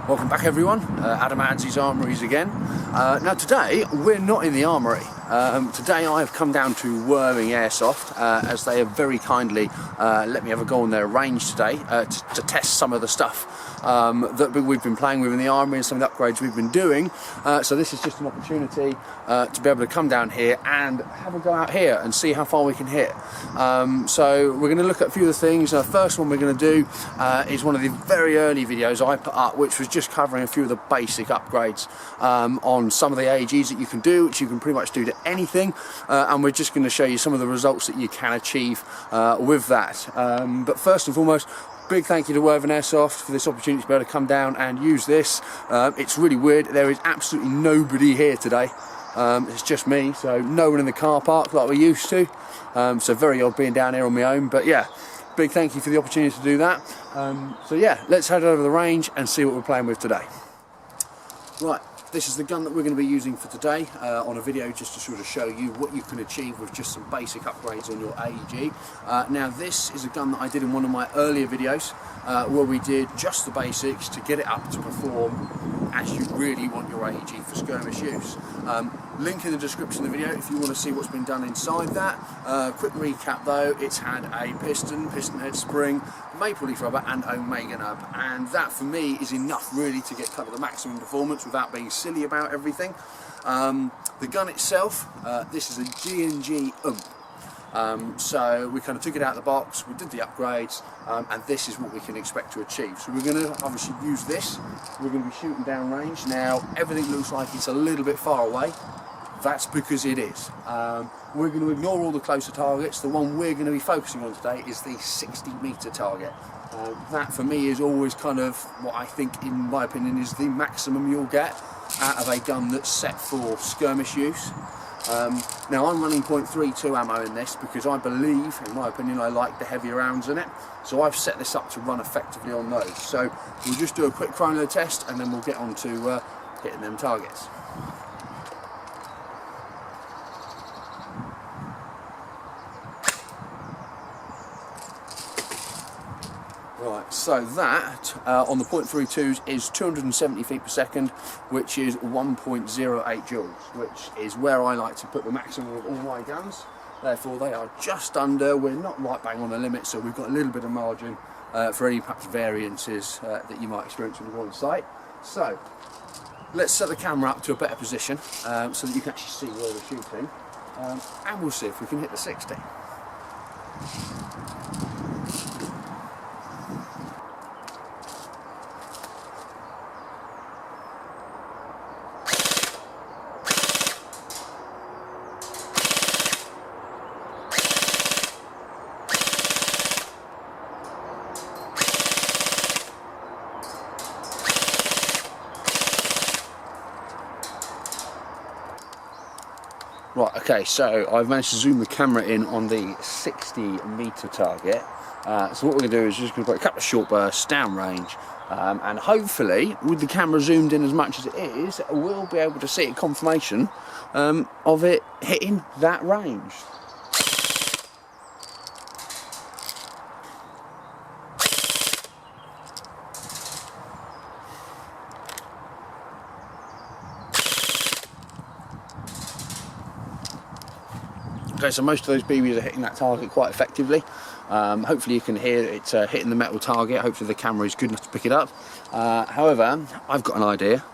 Welcome back everyone, Adam Adzy's Armouries again. Now today we're not in the armoury. Today I have come down to Worthing Airsoft as they have very kindly let me have a go on their range today to test some of the stuff that we've been playing with in the armoury and some of the upgrades we've been doing. So this is just an opportunity to be able to come down here and have a go out here and see how far we can hit. So we're going to look at a few of the things. The first one we're going to do is one of the very early videos I put up, which was just covering a few of the basic upgrades on some of the AEGs that you can do, which you can pretty much do to anything, and we're just going to show you some of the results that you can achieve with that. But first and foremost, big thank you to Worthing Airsoft for this opportunity to be able to come down and use this. It's really weird, there is absolutely nobody here today. It's just me, so no one in the car park like we're used to. So very odd being down here on my own, but yeah, big thank you for the opportunity to do that. So yeah, let's head over the range and see what we're playing with today. Right, this is the gun that we're going to be using for today on a video, just to sort of show you what you can achieve with just some basic upgrades on your AEG. Now this is a gun that I did in one of my earlier videos where we did just the basics to get it up to perform as you really want your AEG for skirmish use. Link in the description of the video if you want to see what's been done inside that. Quick recap though, it's had a piston head spring, maple leaf rubber and omega nub, and that for me is enough really to get kind of the maximum performance without being silly about everything. The gun itself, this is a G&G so we kind of took it out of the box, we did the upgrades, and this is what we can expect to achieve. So we're going to obviously use this, we're going to be shooting down range. Now everything looks like it's a little bit far away, that's because it is. We're going to ignore all the closer targets. The one we're going to be focusing on today is the 60-metre target. That for me is always kind of what I think, in my opinion, is the maximum you'll get out of a gun that's set for skirmish use. Now I'm running .32 ammo in this because I believe, in my opinion, I like the heavier rounds in it. So I've set this up to run effectively on those. So we'll just do a quick chrono test and then we'll get on to hitting them targets. Right, so that on the .32s is 270 feet per second, which is 1.08 joules, which is where I like to put the maximum of all my guns. Therefore they are just under, we're not right bang on the limit, so we've got a little bit of margin for any perhaps variances that you might experience when you go on site. So let's set the camera up to a better position so that you can actually see where we're shooting, and we'll see if we can hit the 60. Right, okay, so I've managed to zoom the camera in on the 60-metre target. So what we're going to do is just going to put a couple of short bursts down range, and hopefully, with the camera zoomed in as much as it is, we'll be able to see a confirmation of it hitting that range. Okay, so most of those BBs are hitting that target quite effectively. Hopefully you can hear it hitting the metal target. Hopefully the camera is good enough to pick it up. However, I've got an idea.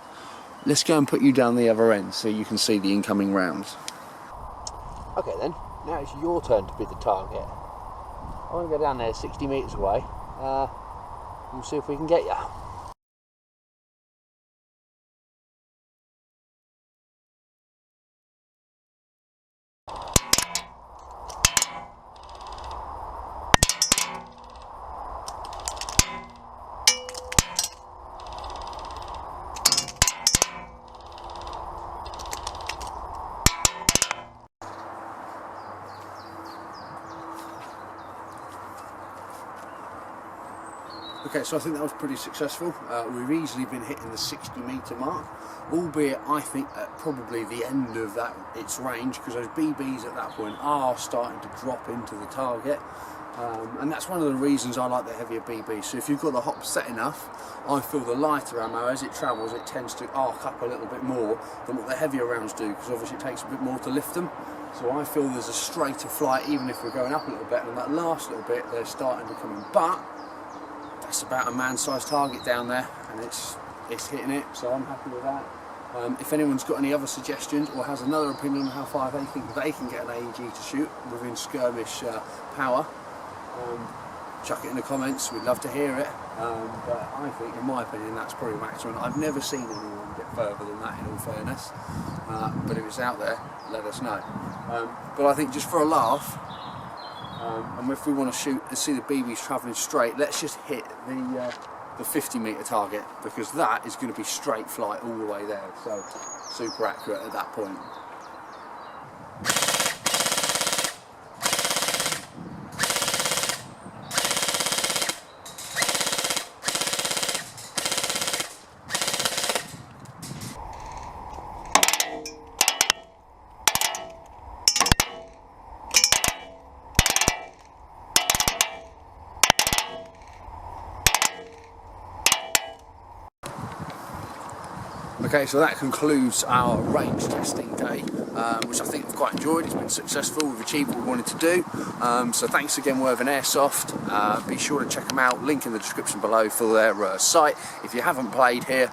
Let's go and put you down the other end so you can see the incoming rounds. Okay then, now it's your turn to be the target. I'm going to go down there 60 metres away. We'll see if we can get you. Okay, so I think that was pretty successful. We've easily been hitting the 60-metre mark, albeit I think at probably the end of its range, because those BBs at that point are starting to drop into the target. And that's one of the reasons I like the heavier BB. So if you've got the hop set enough, I feel the lighter ammo, as it travels, it tends to arc up a little bit more than what the heavier rounds do, because obviously it takes a bit more to lift them. So I feel there's a straighter flight even if we're going up a little bit, and that last little bit they're starting to come in. But that's about a man-sized target down there, and it's hitting it, so I'm happy with that. If anyone's got any other suggestions or has another opinion on how far they think they can get an AEG to shoot within skirmish power, chuck it in the comments, we'd love to hear it. But I think, in my opinion, that's probably maximum. I've never seen anyone get further than that, in all fairness. But if it's out there, let us know. But I think just for a laugh, and if we want to shoot and see the BBs travelling straight, let's just hit the 50-metre target, because that is going to be straight flight all the way there. So super accurate at that point. Okay, so that concludes our range testing day, which I think we've quite enjoyed. It's been successful, we've achieved what we wanted to do. So thanks again, Worthing Airsoft. Be sure to check them out, link in the description below for their site. If you haven't played here,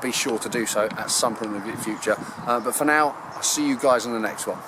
be sure to do so at some point in the future. But for now, I'll see you guys in the next one.